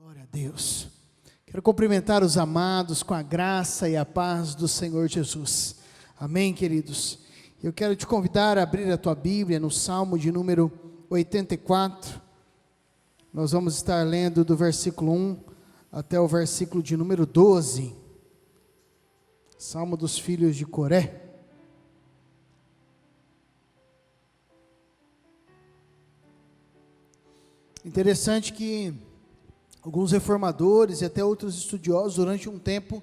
Glória a Deus. Quero cumprimentar os amados com a graça e a paz do Senhor Jesus. Amém, queridos? Eu quero te convidar a abrir a tua Bíblia no Salmo de número 84. Nós vamos estar lendo do versículo 1 até o versículo de número 12. Salmo dos filhos de Coré. Interessante que alguns reformadores e até outros estudiosos, durante um tempo,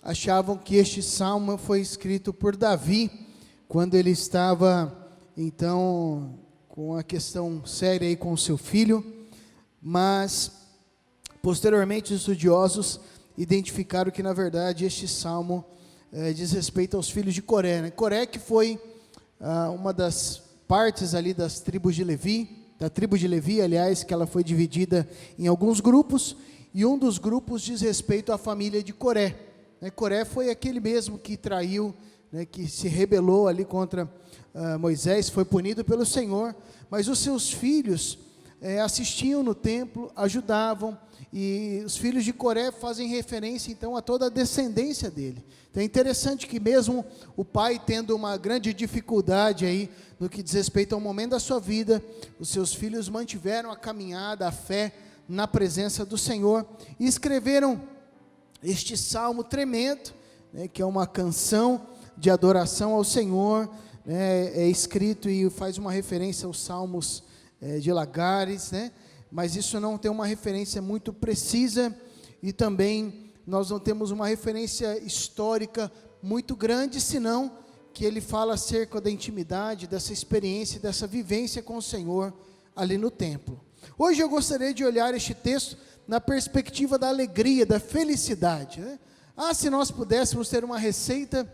achavam que este salmo foi escrito por Davi, quando ele estava, então, com a questão séria aí com o seu filho, mas, posteriormente, os estudiosos identificaram que, na verdade, este salmo diz respeito aos filhos de Coré, né? Coré que foi uma das partes ali das tribos de Levi, da tribo de Levi, aliás, que ela foi dividida em alguns grupos, e um dos grupos diz respeito à família de Coré. Coré foi aquele mesmo que traiu, que se rebelou ali contra Moisés, foi punido pelo Senhor, mas os seus filhos assistiam no templo, ajudavam, e os filhos de Coré fazem referência então a toda a descendência dele. Então é interessante que mesmo o pai tendo uma grande dificuldade aí no que diz respeito ao momento da sua vida, os seus filhos mantiveram a caminhada, a fé na presença do Senhor e escreveram este salmo tremendo, que é uma canção de adoração ao Senhor, é escrito e faz uma referência aos salmos de Lagares, mas isso não tem uma referência muito precisa e também nós não temos uma referência histórica muito grande, senão que ele fala acerca da intimidade, dessa experiência, dessa vivência com o Senhor ali no templo. Hoje eu gostaria de olhar este texto na perspectiva da alegria, da felicidade. Se nós pudéssemos ter uma receita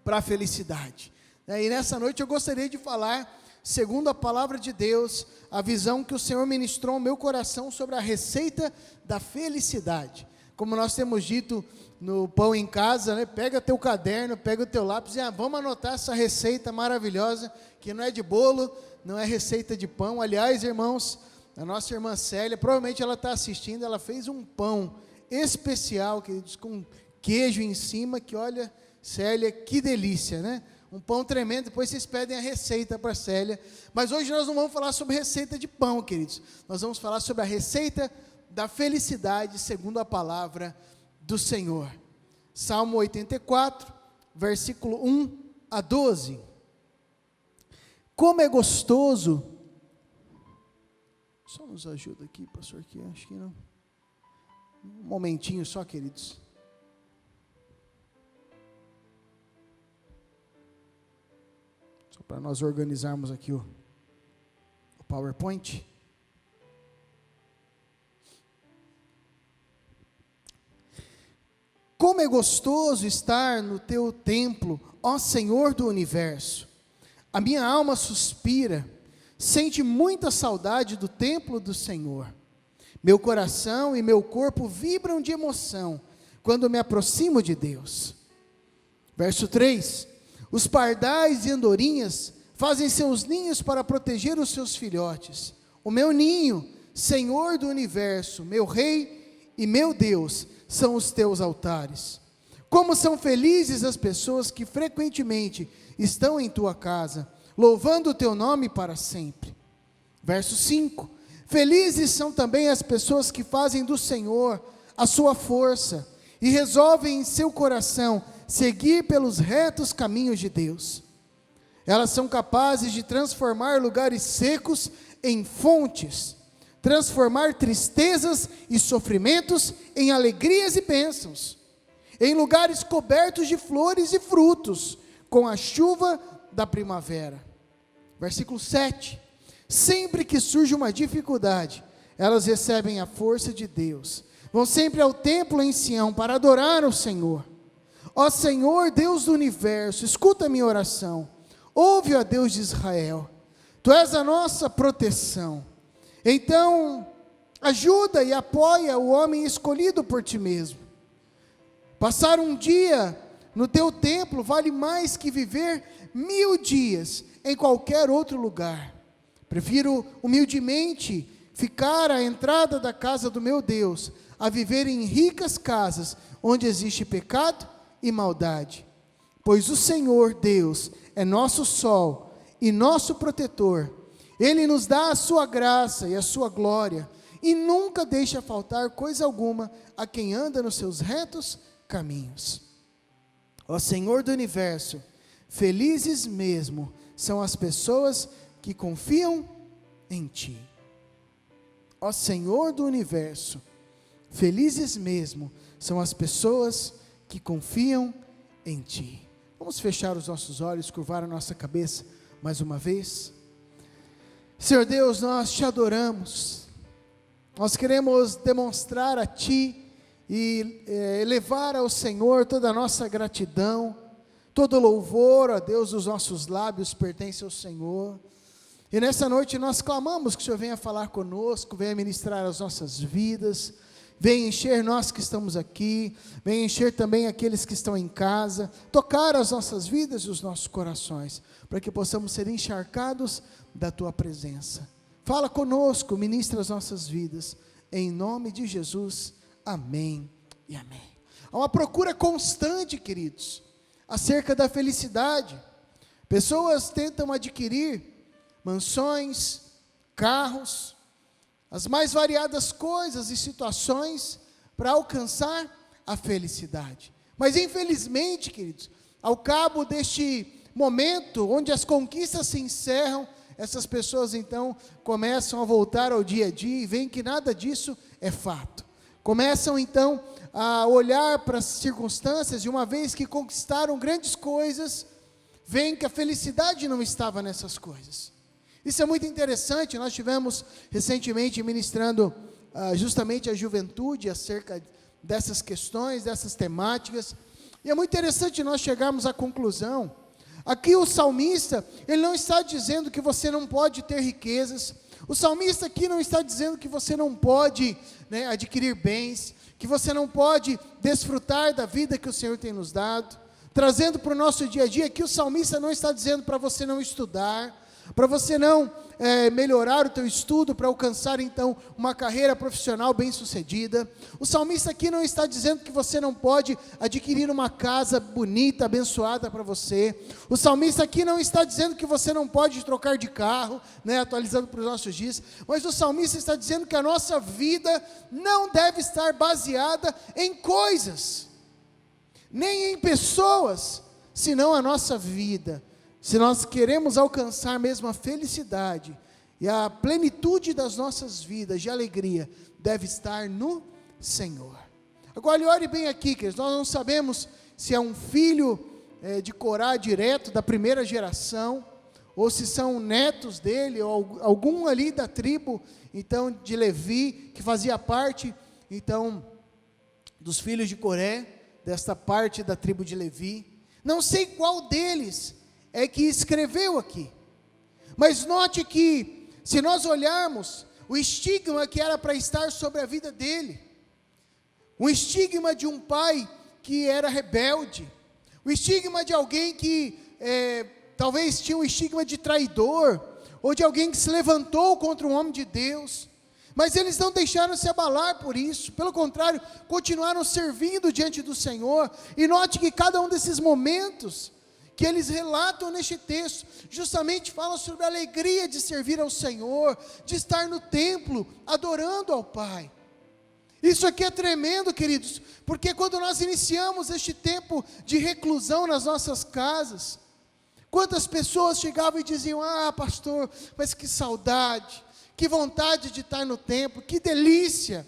para a felicidade. E nessa noite eu gostaria de falar, segundo a palavra de Deus, a visão que o Senhor ministrou ao meu coração sobre a receita da felicidade. Como nós temos dito no Pão em Casa, pega teu caderno, pega o teu lápis e vamos anotar essa receita maravilhosa, que não é de bolo, não é receita de pão. Aliás, irmãos, a nossa irmã Célia, provavelmente ela está assistindo, ela fez um pão especial, queridos, com queijo em cima, que olha, Célia, que delícia, Um pão tremendo. Depois vocês pedem a receita para a Célia, mas hoje nós não vamos falar sobre receita de pão, queridos, nós vamos falar sobre a receita da felicidade, segundo a palavra do Senhor. Salmo 84, versículo 1 a 12. Como é gostoso, só nos ajuda aqui, pastor, que acho que não, um momentinho só, queridos. Só para nós organizarmos aqui o PowerPoint. Como é gostoso estar no teu templo, ó Senhor do universo. A minha alma suspira, sente muita saudade do templo do Senhor. Meu coração e meu corpo vibram de emoção quando me aproximo de Deus. Verso 3: os pardais e andorinhas fazem seus ninhos para proteger os seus filhotes. O meu ninho, Senhor do universo, meu Rei e meu Deus, são os teus altares. Como são felizes as pessoas que frequentemente estão em tua casa, louvando o teu nome para sempre. Verso 5: felizes são também as pessoas que fazem do Senhor a sua força e resolvem em seu coração seguir pelos retos caminhos de Deus. Elas são capazes de transformar lugares secos em fontes, transformar tristezas e sofrimentos em alegrias e bênçãos, em lugares cobertos de flores e frutos, com a chuva da primavera. Versículo 7: sempre que surge uma dificuldade, elas recebem a força de Deus, vão sempre ao templo em Sião para adorar o Senhor. Ó Senhor, Deus do universo, escuta a minha oração, ouve, ó Deus de Israel, Tu és a nossa proteção. Então, ajuda e apoia o homem escolhido por Ti mesmo. Passar um dia no Teu templo vale mais que viver 1000 dias em qualquer outro lugar. Prefiro humildemente ficar à entrada da casa do meu Deus, a viver em ricas casas, onde existe pecado e maldade. Pois o Senhor Deus é nosso sol e nosso protetor. Ele nos dá a sua graça e a sua glória, e nunca deixa faltar coisa alguma a quem anda nos seus retos caminhos. Ó Senhor do universo, felizes mesmo são as pessoas que confiam em Ti. Ó Senhor do universo, felizes mesmo são as pessoas que confiam em Ti. Vamos fechar os nossos olhos, curvar a nossa cabeça mais uma vez. Senhor Deus, nós Te adoramos, nós queremos demonstrar a Ti e elevar ao Senhor toda a nossa gratidão, todo louvor, ó Deus, os nossos lábios pertence ao Senhor. E nessa noite nós clamamos que o Senhor venha falar conosco, venha ministrar as nossas vidas, venha encher nós que estamos aqui, venha encher também aqueles que estão em casa, tocar as nossas vidas e os nossos corações, para que possamos ser encharcados da Tua presença. Fala conosco, ministra as nossas vidas, em nome de Jesus, amém e amém. Há uma procura constante, queridos, acerca da felicidade. Pessoas tentam adquirir mansões, carros, as mais variadas coisas e situações para alcançar a felicidade. Mas infelizmente, queridos, ao cabo deste momento onde as conquistas se encerram, essas pessoas então começam a voltar ao dia a dia e veem que nada disso é fato. Começam então a olhar para as circunstâncias e uma vez que conquistaram grandes coisas, veem que a felicidade não estava nessas coisas. Isso é muito interessante. Nós tivemos recentemente ministrando justamente a juventude acerca dessas questões, dessas temáticas, e é muito interessante nós chegarmos à conclusão. Aqui o salmista, ele não está dizendo que você não pode ter riquezas, o salmista aqui não está dizendo que você não pode adquirir bens, que você não pode desfrutar da vida que o Senhor tem nos dado, trazendo para o nosso dia a dia, que o salmista não está dizendo para você não estudar, para você não melhorar o teu estudo, para alcançar então uma carreira profissional bem sucedida. O salmista aqui não está dizendo que você não pode adquirir uma casa bonita, abençoada para você. O salmista aqui não está dizendo que você não pode trocar de carro, atualizando para os nossos dias, mas o salmista está dizendo que a nossa vida não deve estar baseada em coisas, nem em pessoas, senão a nossa vida. Se nós queremos alcançar mesmo a felicidade e a plenitude das nossas vidas de alegria, deve estar no Senhor. Agora, olhe bem aqui, queridos, nós não sabemos se é um filho de Corá direto, da primeira geração, ou se são netos dele, ou algum ali da tribo, então, de Levi, que fazia parte, então, dos filhos de Coré, desta parte da tribo de Levi. Não sei qual deles é que escreveu aqui, mas note que, se nós olharmos, o estigma que era para estar sobre a vida dele, um estigma de um pai que era rebelde, o estigma de alguém que talvez tinha um estigma de traidor, ou de alguém que se levantou contra um homem de Deus, mas eles não deixaram se abalar por isso, pelo contrário, continuaram servindo diante do Senhor. E note que cada um desses momentos que eles relatam neste texto, justamente falam sobre a alegria de servir ao Senhor, de estar no templo, adorando ao Pai. Isso aqui é tremendo, queridos, porque quando nós iniciamos este tempo de reclusão nas nossas casas, quantas pessoas chegavam e diziam: ah, pastor, mas que saudade, que vontade de estar no templo, que delícia.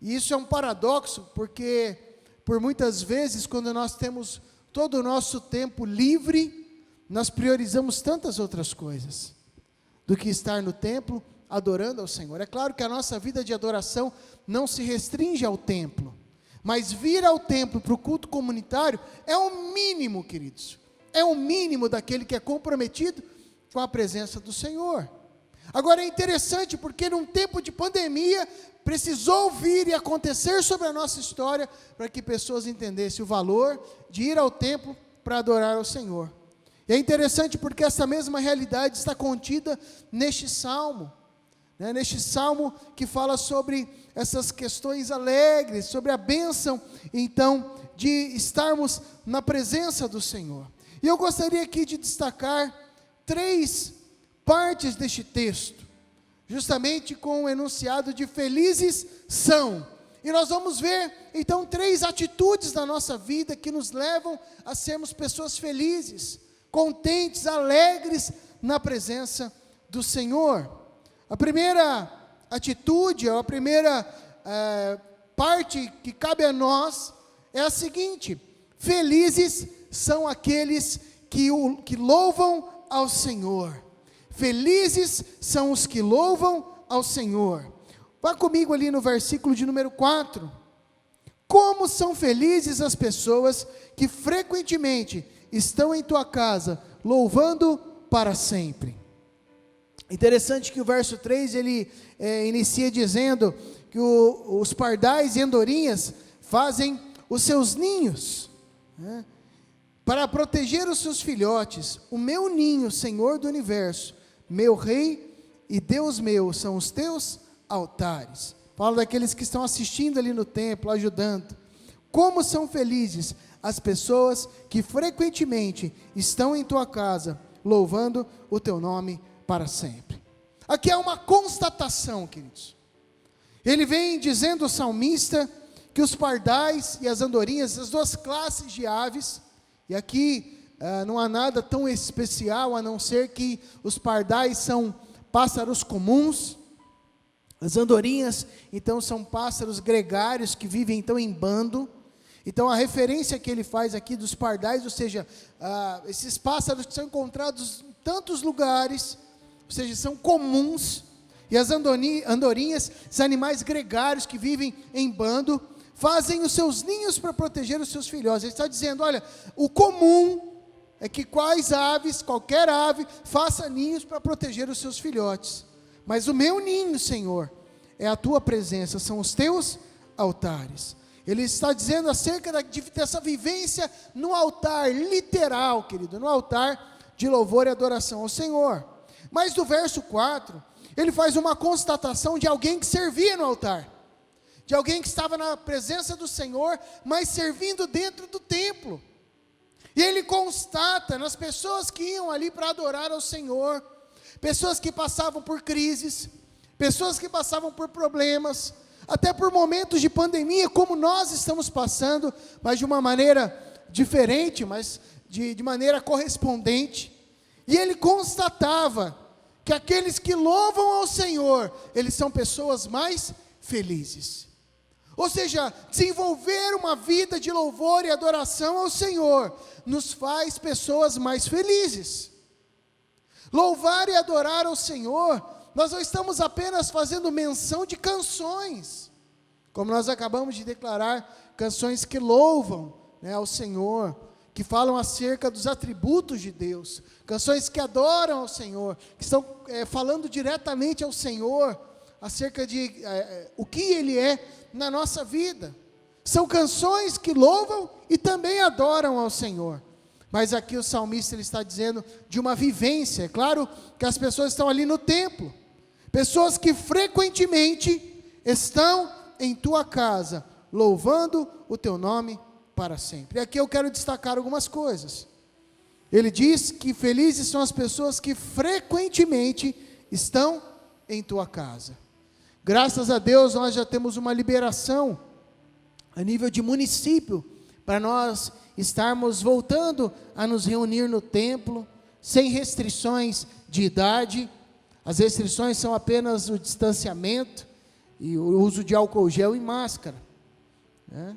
E isso é um paradoxo, porque por muitas vezes, quando nós temos todo o nosso tempo livre, nós priorizamos tantas outras coisas, do que estar no templo, adorando ao Senhor. É claro que a nossa vida de adoração não se restringe ao templo, mas vir ao templo para o culto comunitário é o mínimo, queridos, é o mínimo daquele que é comprometido com a presença do Senhor. Agora é interessante, porque num tempo de pandemia, precisou vir e acontecer sobre a nossa história, para que pessoas entendessem o valor de ir ao templo para adorar ao Senhor. E é interessante porque essa mesma realidade está contida neste salmo. né? Neste salmo que fala sobre essas questões alegres, sobre a bênção, então, de estarmos na presença do Senhor. E eu gostaria aqui de destacar 3 partes deste texto, justamente com o enunciado de felizes são. E nós vamos ver, então, 3 atitudes na nossa vida que nos levam a sermos pessoas felizes, contentes, alegres na presença do Senhor. A primeira atitude, a primeira parte que cabe a nós é a seguinte: felizes são aqueles que louvam ao Senhor. Felizes são os que louvam ao Senhor. Vá comigo ali no versículo de número 4. Como são felizes as pessoas que frequentemente estão em tua casa, louvando para sempre. Interessante que o verso 3, ele inicia dizendo que os pardais e andorinhas fazem os seus ninhos, né, para proteger os seus filhotes. O meu ninho, Senhor do universo, meu Rei e Deus meu, são os teus altares. Fala daqueles que estão assistindo ali no templo, ajudando. Como são felizes as pessoas que frequentemente estão em tua casa, louvando o teu nome para sempre. Aqui é uma constatação, queridos. Ele vem dizendo, o salmista, que os pardais e as andorinhas, as 2 classes de aves, e aqui não há nada tão especial, a não ser que os pardais são pássaros comuns, as andorinhas, então, são pássaros gregários que vivem, então, em bando. Então, a referência que ele faz aqui dos pardais, ou seja, esses pássaros que são encontrados em tantos lugares, ou seja, são comuns, e as andorinhas, os animais gregários que vivem em bando, fazem os seus ninhos para proteger os seus filhotes. Ele está dizendo, olha, o comum é que qualquer ave, faça ninhos para proteger os seus filhotes. Mas o meu ninho, Senhor, é a tua presença, são os teus altares. Ele está dizendo acerca dessa vivência no altar, literal, querido, no altar de louvor e adoração ao Senhor. Mas do verso 4, ele faz uma constatação de alguém que servia no altar, de alguém que estava na presença do Senhor, mas servindo dentro do templo. E ele constata nas pessoas que iam ali para adorar ao Senhor, pessoas que passavam por crises, pessoas que passavam por problemas, até por momentos de pandemia, como nós estamos passando, mas de uma maneira diferente, mas de maneira correspondente. E ele constatava que aqueles que louvam ao Senhor, eles são pessoas mais felizes. Ou seja, desenvolver uma vida de louvor e adoração ao Senhor, nos faz pessoas mais felizes. Louvar e adorar ao Senhor, nós não estamos apenas fazendo menção de canções, como nós acabamos de declarar, canções que louvam, né, ao Senhor, que falam acerca dos atributos de Deus, canções que adoram ao Senhor, que estão falando diretamente ao Senhor, acerca de o que Ele é na nossa vida. São canções que louvam e também adoram ao Senhor. Mas aqui o salmista ele está dizendo de uma vivência. É claro que as pessoas estão ali no templo, pessoas que frequentemente estão em tua casa, louvando o teu nome para sempre. E aqui eu quero destacar algumas coisas. Ele diz que felizes são as pessoas que frequentemente estão em tua casa. Graças a Deus nós já temos uma liberação a nível de município, para nós estarmos voltando a nos reunir no templo, sem restrições de idade. As restrições são apenas o distanciamento e o uso de álcool gel e máscara, né?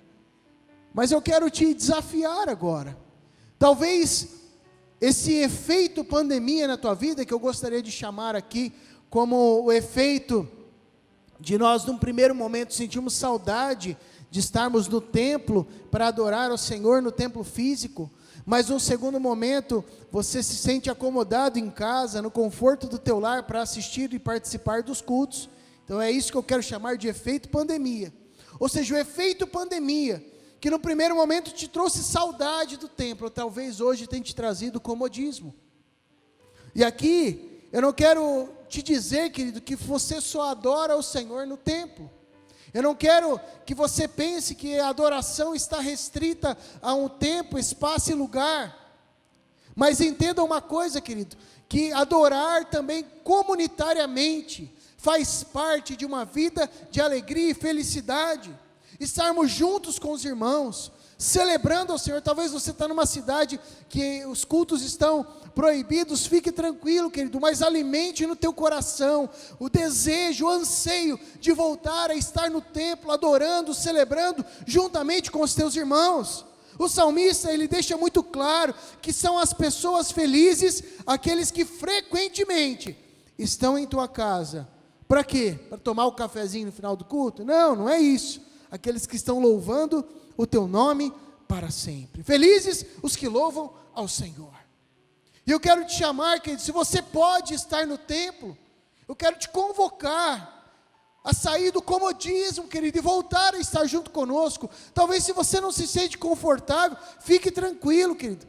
Mas eu quero te desafiar agora. Talvez esse efeito pandemia na tua vida, que eu gostaria de chamar aqui como o efeito de nós, num primeiro momento, sentimos saudade de estarmos no templo para adorar ao Senhor no templo físico, mas num segundo momento, você se sente acomodado em casa, no conforto do teu lar, para assistir e participar dos cultos. Então é isso que eu quero chamar de efeito pandemia. Ou seja, o efeito pandemia, que no primeiro momento te trouxe saudade do templo, talvez hoje tenha te trazido comodismo. E aqui, eu não quero te dizer, querido, que você só adora o Senhor no templo. Eu não quero que você pense que a adoração está restrita a um tempo, espaço e lugar. Mas entenda uma coisa, querido, que adorar também comunitariamente faz parte de uma vida de alegria e felicidade. Estarmos juntos com os irmãos, celebrando ao Senhor. Talvez você está numa cidade que os cultos estão proibidos, fique tranquilo, querido, mas alimente no teu coração o desejo, o anseio de voltar a estar no templo, adorando, celebrando, juntamente com os teus irmãos. O salmista, ele deixa muito claro que são as pessoas felizes, aqueles que frequentemente estão em tua casa. Para quê? Para tomar o cafezinho no final do culto? Não, não é isso. Aqueles que estão louvando o teu nome para sempre. Felizes os que louvam ao Senhor. E eu quero te chamar, querido, se você pode estar no templo, eu quero te convocar a sair do comodismo, querido, e voltar a estar junto conosco. Talvez se você não se sente confortável, fique tranquilo, querido.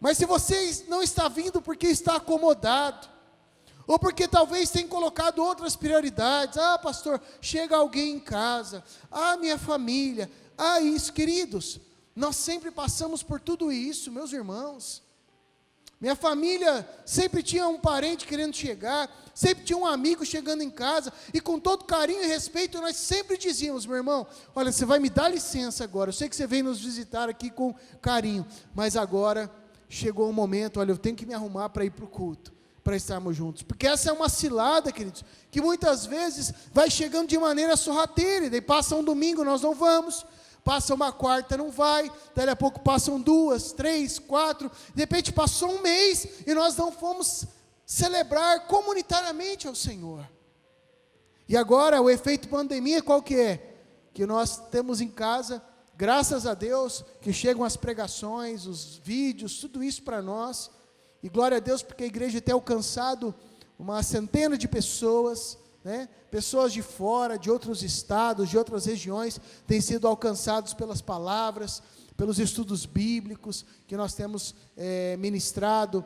Mas se você não está vindo porque está acomodado, ou porque talvez tenha colocado outras prioridades, pastor, chega alguém em casa, minha família, isso, queridos, nós sempre passamos por tudo isso, meus irmãos. Minha família sempre tinha um parente querendo chegar, sempre tinha um amigo chegando em casa, e com todo carinho e respeito, nós sempre dizíamos, meu irmão, olha, você vai me dar licença agora, eu sei que você veio nos visitar aqui com carinho, mas agora chegou o momento, olha, eu tenho que me arrumar para ir para o culto, para estarmos juntos, porque essa é uma cilada, queridos, que muitas vezes vai chegando de maneira sorrateira, e daí passa um domingo, nós não vamos, passa uma quarta, não vai, daí a pouco passam 2, 3, 4, de repente passou um mês, e nós não fomos celebrar comunitariamente ao Senhor. E agora o efeito pandemia qual que é? Que nós temos em casa, graças a Deus, que chegam as pregações, os vídeos, tudo isso para nós, e glória a Deus porque a igreja tem alcançado uma centena de pessoas, pessoas de fora, de outros estados, de outras regiões, têm sido alcançados pelas palavras, pelos estudos bíblicos, que nós temos ministrado,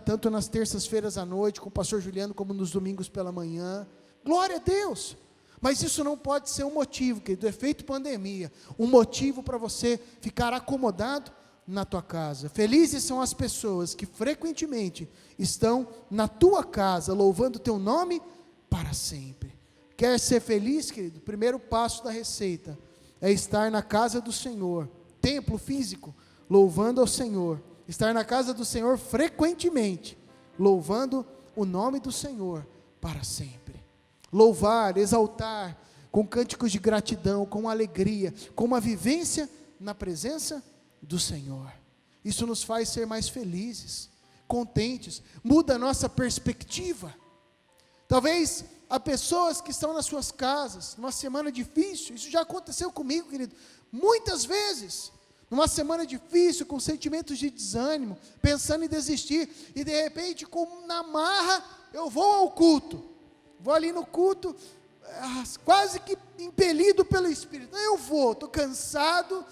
tanto nas terças-feiras à noite, com o pastor Juliano, como nos domingos pela manhã, glória a Deus, mas isso não pode ser um motivo, querido, efeito pandemia, um motivo para você ficar acomodado na tua casa. Felizes são as pessoas que frequentemente estão na tua casa, louvando o teu nome para sempre. Quer ser feliz, querido? O primeiro passo da receita é estar na casa do Senhor, templo físico, louvando ao Senhor, estar na casa do Senhor frequentemente, louvando o nome do Senhor para sempre. Louvar, exaltar, com cânticos de gratidão, com alegria, com uma vivência na presença do Senhor. Isso nos faz ser mais felizes, contentes, muda a nossa perspectiva. Talvez há pessoas que estão nas suas casas, numa semana difícil, isso já aconteceu comigo, querido, muitas vezes, numa semana difícil, com sentimentos de desânimo, pensando em desistir, e de repente, como na marra, eu vou ao culto, vou ali no culto, quase que impelido pelo Espírito, eu vou, estou cansado,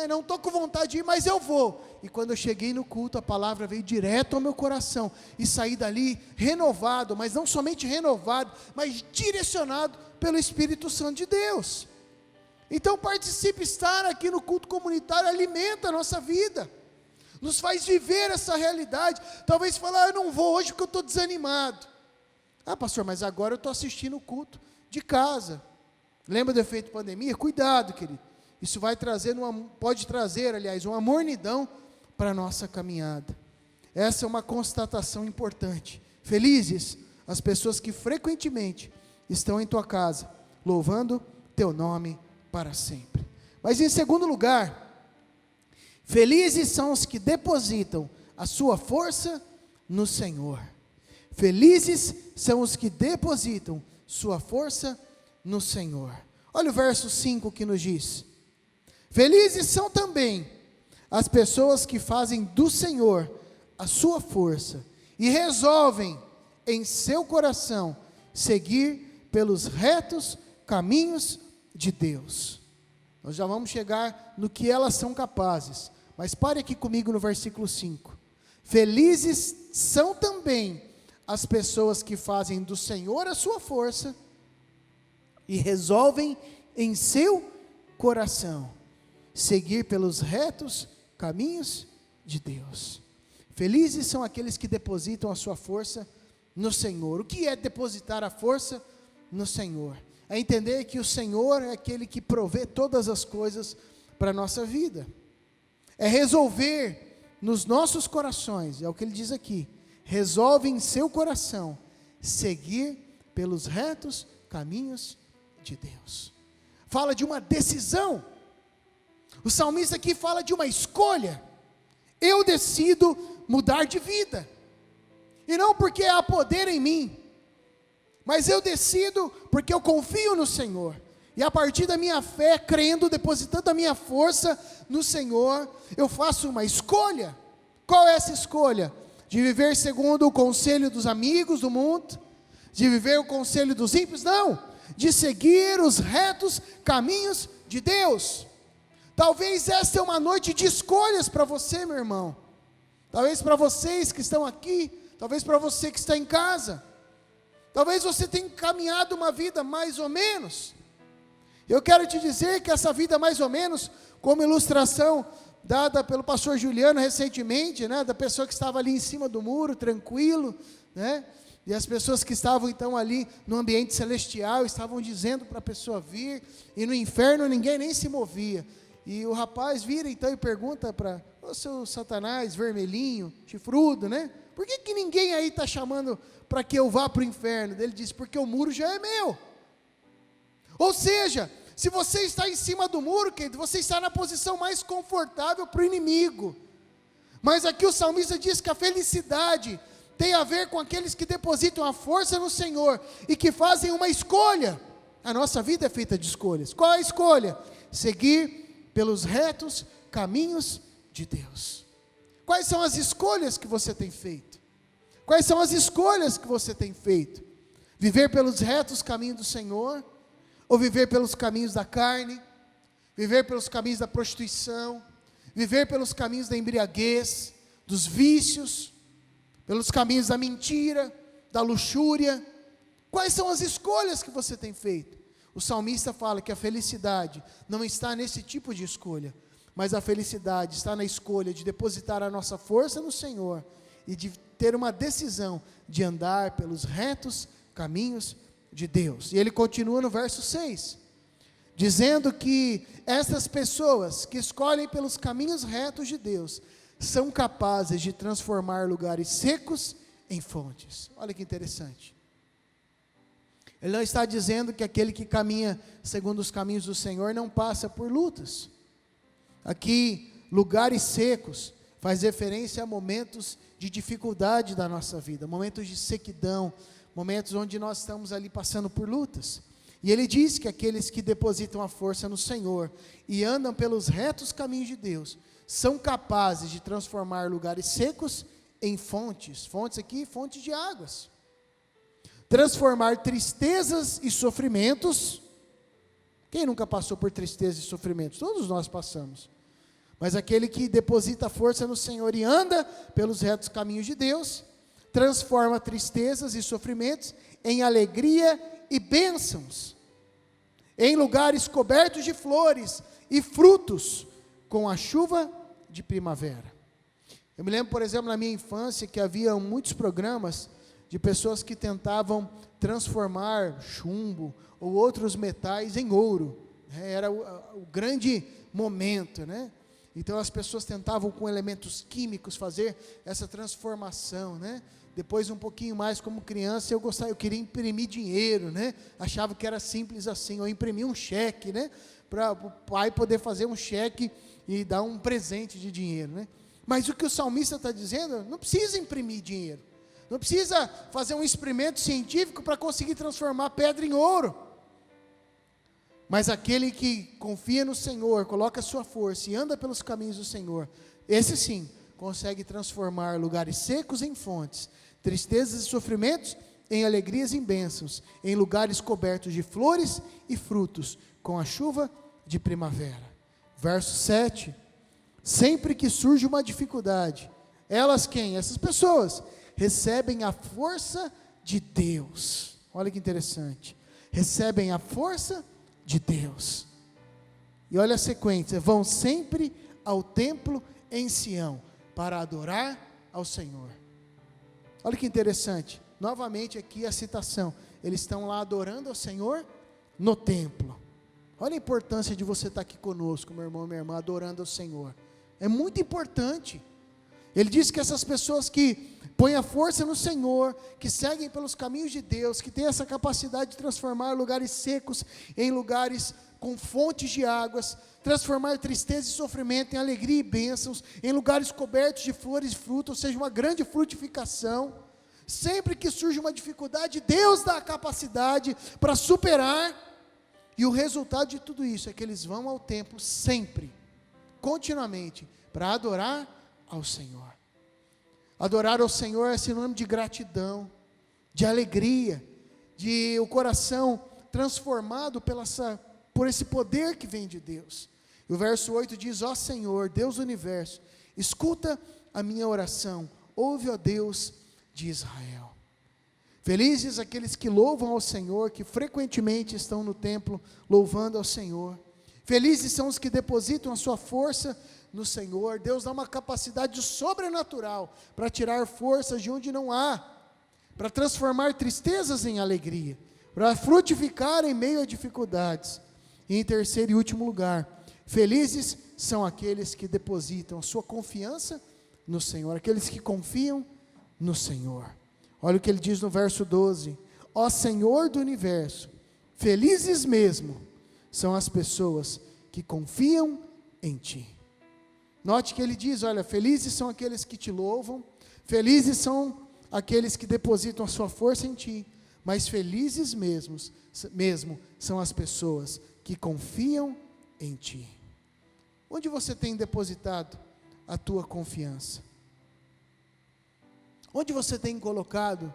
não estou com vontade de ir, mas eu vou. E quando eu cheguei no culto, a palavra veio direto ao meu coração, e saí dali renovado, mas não somente renovado, mas direcionado pelo Espírito Santo de Deus. Então participe, estar aqui no culto comunitário alimenta a nossa vida, nos faz viver essa realidade. Talvez falar, eu não vou hoje porque eu estou desanimado. Pastor, mas agora eu estou assistindo o culto de casa. Lembra do efeito pandemia? Cuidado, querido. Isso vai trazer, pode trazer, aliás, uma mornidão para a nossa caminhada. Essa é uma constatação importante. Felizes as pessoas que frequentemente estão em tua casa, louvando teu nome para sempre. Mas em segundo lugar, felizes são os que depositam a sua força no Senhor. Felizes são os que depositam sua força no Senhor. Olha o verso 5 que nos diz: felizes são também as pessoas que fazem do Senhor a sua força e resolvem em seu coração seguir pelos retos caminhos de Deus. Nós já vamos chegar no que elas são capazes, mas pare aqui comigo no versículo 5. Felizes são também as pessoas que fazem do Senhor a sua força e resolvem em seu coração seguir pelos retos caminhos de Deus. Felizes são aqueles que depositam a sua força no Senhor. O que é depositar a força no Senhor? É entender que o Senhor é aquele que provê todas as coisas para a nossa vida. É resolver nos nossos corações, é o que ele diz aqui, resolve em seu coração seguir pelos retos caminhos de Deus. Fala de uma decisão. O salmista aqui fala de uma escolha. Eu decido mudar de vida, e não porque há poder em mim, mas eu decido porque eu confio no Senhor, e a partir da minha fé, crendo, depositando a minha força no Senhor, eu faço uma escolha. Qual é essa escolha? De viver segundo o conselho dos amigos do mundo, de viver o conselho dos ímpios? Não, de seguir os retos caminhos de Deus. Talvez esta é uma noite de escolhas para você, meu irmão. Talvez para vocês que estão aqui, talvez para você que está em casa. Talvez você tenha caminhado uma vida mais ou menos. Eu quero te dizer que essa vida mais ou menos, como ilustração dada pelo pastor Juliano recentemente, né, da pessoa que estava ali em cima do muro, tranquilo, né, e as pessoas que estavam então ali no ambiente celestial, estavam dizendo para a pessoa vir, e no inferno ninguém nem se movia. E o rapaz vira então e pergunta para o seu Satanás, vermelhinho, chifrudo, né? Por que ninguém aí está chamando para que eu vá para o inferno? Ele diz, porque o muro já é meu. Ou seja, se você está em cima do muro, querido, você está na posição mais confortável para o inimigo. Mas aqui o salmista diz que a felicidade tem a ver com aqueles que depositam a força no Senhor e que fazem uma escolha. A nossa vida é feita de escolhas. Qual é a escolha? Seguir pelos retos caminhos de Deus. Quais são as escolhas que você tem feito? Quais são as escolhas que você tem feito? Viver pelos retos caminhos do Senhor? Ou viver pelos caminhos da carne? Viver pelos caminhos da prostituição? Viver pelos caminhos da embriaguez, dos vícios? Pelos caminhos da mentira, da luxúria? Quais são as escolhas que você tem feito? O salmista fala que a felicidade não está nesse tipo de escolha, mas a felicidade está na escolha de depositar a nossa força no Senhor e de ter uma decisão de andar pelos retos caminhos de Deus. E ele continua no verso 6, dizendo que essas pessoas que escolhem pelos caminhos retos de Deus são capazes de transformar lugares secos em fontes. Olha que interessante. Ele não está dizendo que aquele que caminha segundo os caminhos do Senhor não passa por lutas. Aqui, lugares secos faz referência a momentos de dificuldade da nossa vida, momentos de sequidão, momentos onde nós estamos ali passando por lutas. E ele diz que aqueles que depositam a força no Senhor e andam pelos retos caminhos de Deus, são capazes de transformar lugares secos em fontes. Fontes aqui, fontes de águas. Transformar tristezas e sofrimentos. Quem nunca passou por tristezas e sofrimentos? Todos nós passamos. Mas aquele que deposita força no Senhor e anda pelos retos caminhos de Deus, transforma tristezas e sofrimentos em alegria e bênçãos, em lugares cobertos de flores e frutos, com a chuva de primavera. Eu me lembro, por exemplo, na minha infância, que havia muitos programas de pessoas que tentavam transformar chumbo ou outros metais em ouro. Era o grande momento, né? Então as pessoas tentavam com elementos químicos fazer essa transformação, né? Depois, um pouquinho mais, como criança, eu queria imprimir dinheiro, né? Achava que era simples assim, ou imprimir um cheque, né? Para o pai poder fazer um cheque e dar um presente de dinheiro, né? Mas o que o salmista está dizendo, não precisa imprimir dinheiro, não precisa fazer um experimento científico para conseguir transformar pedra em ouro. Mas aquele que confia no Senhor, coloca a sua força e anda pelos caminhos do Senhor, esse sim, consegue transformar lugares secos em fontes, tristezas e sofrimentos em alegrias e bênçãos, em lugares cobertos de flores e frutos, com a chuva de primavera. Verso 7, sempre que surge uma dificuldade, elas quem? Essas pessoas recebem a força de Deus. Olha que interessante. Recebem a força de Deus. E olha a sequência: vão sempre ao templo em Sião para adorar ao Senhor. Olha que interessante. Novamente aqui a citação. Eles estão lá adorando ao Senhor no templo. Olha a importância de você estar aqui conosco, meu irmão e minha irmã, adorando ao Senhor. É muito importante. Ele diz que essas pessoas que põem a força no Senhor, que seguem pelos caminhos de Deus, que têm essa capacidade de transformar lugares secos em lugares com fontes de águas, transformar tristeza e sofrimento em alegria e bênçãos, em lugares cobertos de flores e frutos, ou seja, uma grande frutificação. Sempre que surge uma dificuldade, Deus dá a capacidade para superar, e o resultado de tudo isso é que eles vão ao templo sempre, continuamente, para adorar ao Senhor. Adorar ao Senhor é sinônimo de gratidão, de alegria, de o coração transformado por esse poder que vem de Deus. E o verso 8 diz: ó Senhor, Deus do universo, escuta a minha oração, ouve, ó Deus de Israel. Felizes aqueles que louvam ao Senhor, que frequentemente estão no templo louvando ao Senhor. Felizes são os que depositam a sua força no Senhor. Deus dá uma capacidade sobrenatural para tirar forças de onde não há, para transformar tristezas em alegria, para frutificar em meio a dificuldades. E em terceiro e último lugar, felizes são aqueles que depositam a sua confiança no Senhor, aqueles que confiam no Senhor. Olha o que ele diz no verso 12: ó Senhor do universo, felizes mesmo são as pessoas que confiam em Ti. Note que ele diz: olha, felizes são aqueles que Te louvam, felizes são aqueles que depositam a sua força em Ti, mas felizes mesmo são as pessoas que confiam em Ti. Onde você tem depositado a tua confiança? Onde você tem colocado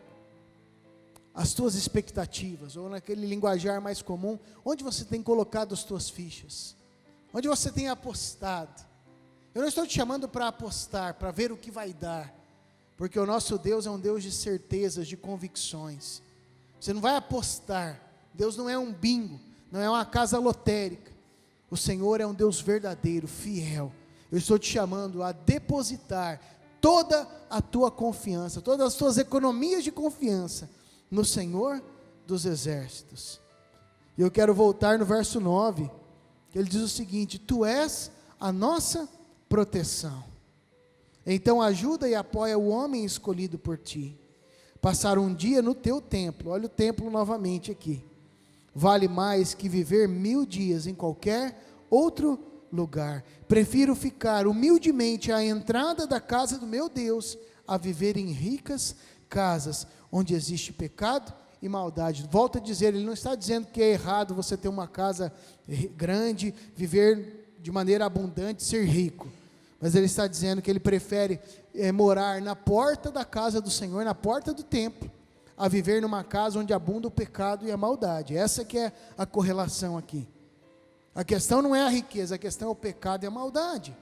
as tuas expectativas, ou naquele linguajar mais comum, onde você tem colocado as tuas fichas? Onde você tem apostado? Eu não estou te chamando para apostar, para ver o que vai dar, porque o nosso Deus é um Deus de certezas, de convicções. Você não vai apostar. Deus não é um bingo, não é uma casa lotérica. O Senhor é um Deus verdadeiro, fiel. Eu estou te chamando a depositar toda a tua confiança, todas as tuas economias de confiança no Senhor dos exércitos. E eu quero voltar no verso 9, que ele diz o seguinte: Tu és a nossa proteção. Então ajuda e apoia o homem escolhido por Ti. Passar um dia no Teu templo, olha o templo novamente aqui, vale mais que viver 1000 dias em qualquer outro lugar. Prefiro ficar humildemente à entrada da casa do meu Deus, a viver em ricas casas, onde existe pecado e maldade. Volto a dizer, ele não está dizendo que é errado você ter uma casa grande, viver de maneira abundante, ser rico, mas ele está dizendo que ele prefere morar na porta da casa do Senhor, na porta do templo, a viver numa casa onde abunda o pecado e a maldade. Essa que é a correlação aqui. A questão não é a riqueza, a questão é o pecado e a maldade.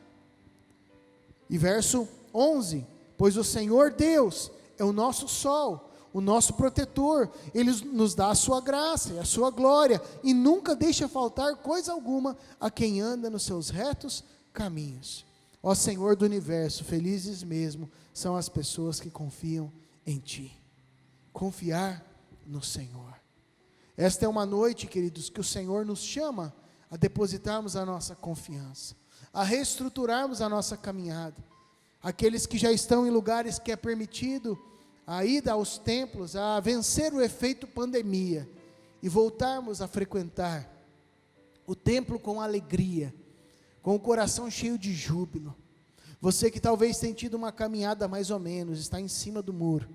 E verso 11: pois o Senhor Deus é o nosso sol, o nosso protetor, Ele nos dá a sua graça e a sua glória, e nunca deixa faltar coisa alguma a quem anda nos seus retos caminhos. Ó Senhor do universo, felizes mesmo são as pessoas que confiam em Ti. Confiar no Senhor. Esta é uma noite, queridos, que o Senhor nos chama a depositarmos a nossa confiança, a reestruturarmos a nossa caminhada. Aqueles que já estão em lugares que é permitido a ida aos templos, a vencer o efeito pandemia e voltarmos a frequentar o templo com alegria, com o coração cheio de júbilo. Você que talvez tenha tido uma caminhada mais ou menos, está em cima do muro.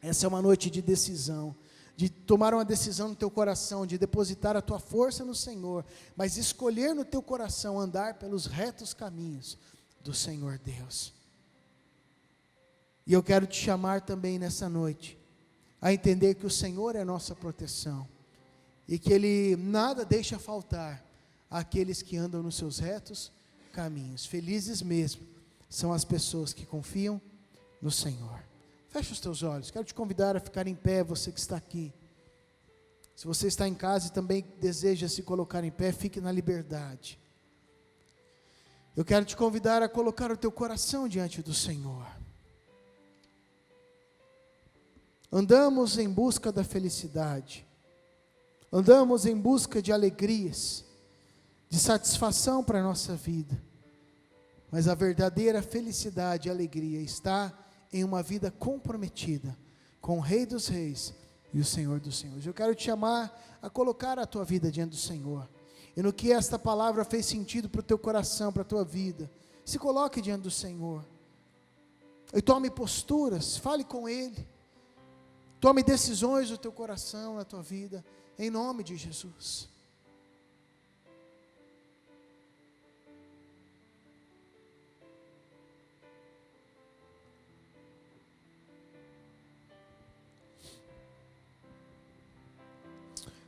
Essa é uma noite de decisão, de tomar uma decisão no teu coração, de depositar a tua força no Senhor, mas escolher no teu coração andar pelos retos caminhos do Senhor Deus. E eu quero te chamar também nessa noite, a entender que o Senhor é nossa proteção, e que Ele nada deixa faltar àqueles que andam nos seus retos caminhos. Felizes mesmo são as pessoas que confiam no Senhor. Feche os teus olhos. Quero te convidar a ficar em pé, você que está aqui. Se você está em casa e também deseja se colocar em pé, fique na liberdade. Eu quero te convidar a colocar o teu coração diante do Senhor. Andamos em busca da felicidade. Andamos em busca de alegrias, de satisfação para a nossa vida. Mas a verdadeira felicidade e alegria está em uma vida comprometida com o Rei dos Reis e o Senhor dos Senhores. Eu quero te chamar a colocar a tua vida diante do Senhor. E no que esta palavra fez sentido para o teu coração, para a tua vida, se coloque diante do Senhor. E tome posturas, fale com Ele. Tome decisões do teu coração, na tua vida, em nome de Jesus.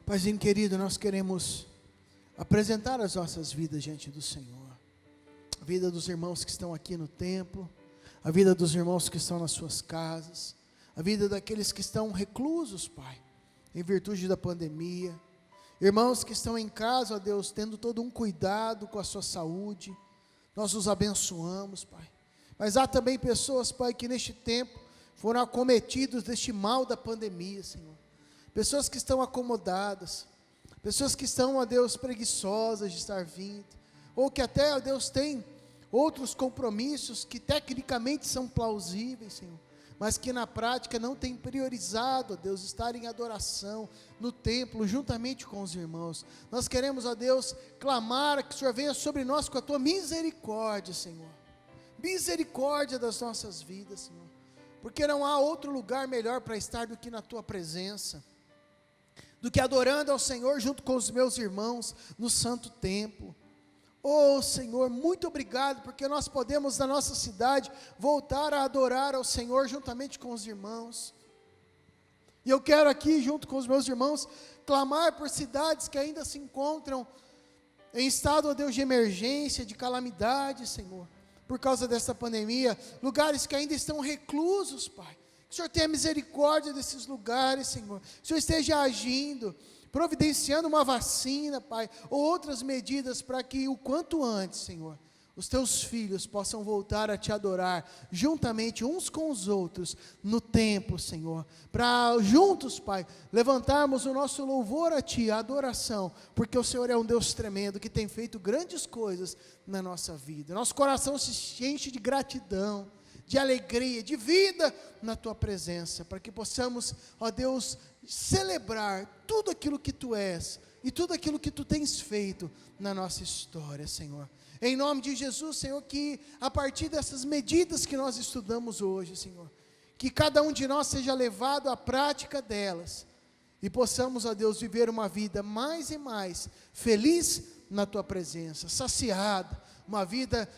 Paizinho querido, nós queremos apresentar as nossas vidas diante do Senhor. A vida dos irmãos que estão aqui no templo, a vida dos irmãos que estão nas suas casas, a vida daqueles que estão reclusos, Pai, em virtude da pandemia. Irmãos que estão em casa, ó Deus, tendo todo um cuidado com a sua saúde, nós os abençoamos, Pai. Mas há também pessoas, Pai, que neste tempo foram acometidos deste mal da pandemia, Senhor. Pessoas que estão acomodadas, pessoas que estão, ó Deus, preguiçosas de estar vindo, ou que até, ó Deus, têm outros compromissos que tecnicamente são plausíveis, Senhor, mas que na prática não têm priorizado, ó Deus, estar em adoração no templo, juntamente com os irmãos. Nós queremos, ó Deus, clamar que o Senhor venha sobre nós com a tua misericórdia, Senhor, misericórdia das nossas vidas, Senhor, porque não há outro lugar melhor para estar do que na tua presença, do que adorando ao Senhor junto com os meus irmãos no santo templo. Oh Senhor, muito obrigado, porque nós podemos na nossa cidade voltar a adorar ao Senhor juntamente com os irmãos. E eu quero aqui junto com os meus irmãos clamar por cidades que ainda se encontram em estado, ó Deus, de emergência, de calamidade, Senhor, por causa dessa pandemia, lugares que ainda estão reclusos, Pai. Que o Senhor tenha misericórdia desses lugares, Senhor. Que o Senhor esteja agindo, providenciando uma vacina, Pai, ou outras medidas para que o quanto antes, Senhor, os teus filhos possam voltar a te adorar, juntamente uns com os outros, no templo, Senhor, para juntos, Pai, levantarmos o nosso louvor a Ti, a adoração, porque o Senhor é um Deus tremendo, que tem feito grandes coisas na nossa vida. Nosso coração se enche de gratidão, de alegria, de vida na Tua presença, para que possamos, ó Deus, celebrar tudo aquilo que Tu és, e tudo aquilo que Tu tens feito na nossa história, Senhor. Em nome de Jesus, Senhor, que a partir dessas medidas que nós estudamos hoje, Senhor, que cada um de nós seja levado à prática delas, e possamos, ó Deus, viver uma vida mais e mais feliz na Tua presença, saciada, uma vida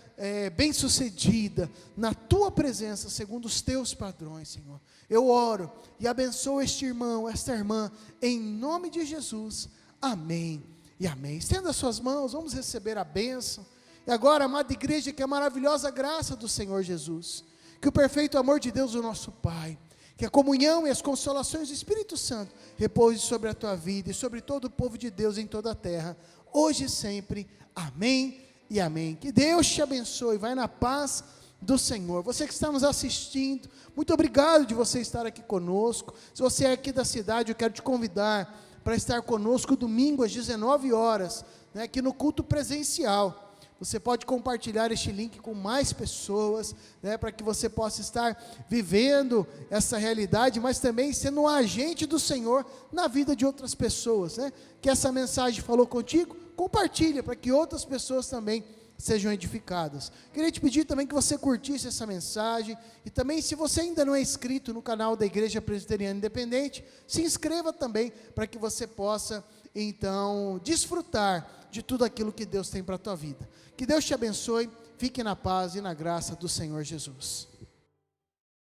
bem-sucedida na Tua presença, segundo os Teus padrões, Senhor. Eu oro e abençoo este irmão, esta irmã, em nome de Jesus. Amém e amém. Estenda as suas mãos, vamos receber a bênção. E agora, amada igreja, que a maravilhosa graça do Senhor Jesus, que o perfeito amor de Deus, o nosso Pai, que a comunhão e as consolações do Espírito Santo repouse sobre a tua vida e sobre todo o povo de Deus em toda a terra, hoje e sempre. Amém e amém. Que Deus te abençoe. Vai na paz do Senhor. Você que está nos assistindo, muito obrigado de você estar aqui conosco. Se você é aqui da cidade, eu quero te convidar para estar conosco domingo às 19 horas, né, aqui no culto presencial. Você pode compartilhar este link com mais pessoas, né, para que você possa estar vivendo essa realidade, mas também sendo um agente do Senhor na vida de outras pessoas, né? Que essa mensagem falou contigo, compartilha para que outras pessoas também sejam edificadas. Queria te pedir também que você curtisse essa mensagem, e também, se você ainda não é inscrito no canal da Igreja Presbiteriana Independente, se inscreva também, para que você possa, então, desfrutar de tudo aquilo que Deus tem para a tua vida. Que Deus te abençoe, fique na paz e na graça do Senhor Jesus.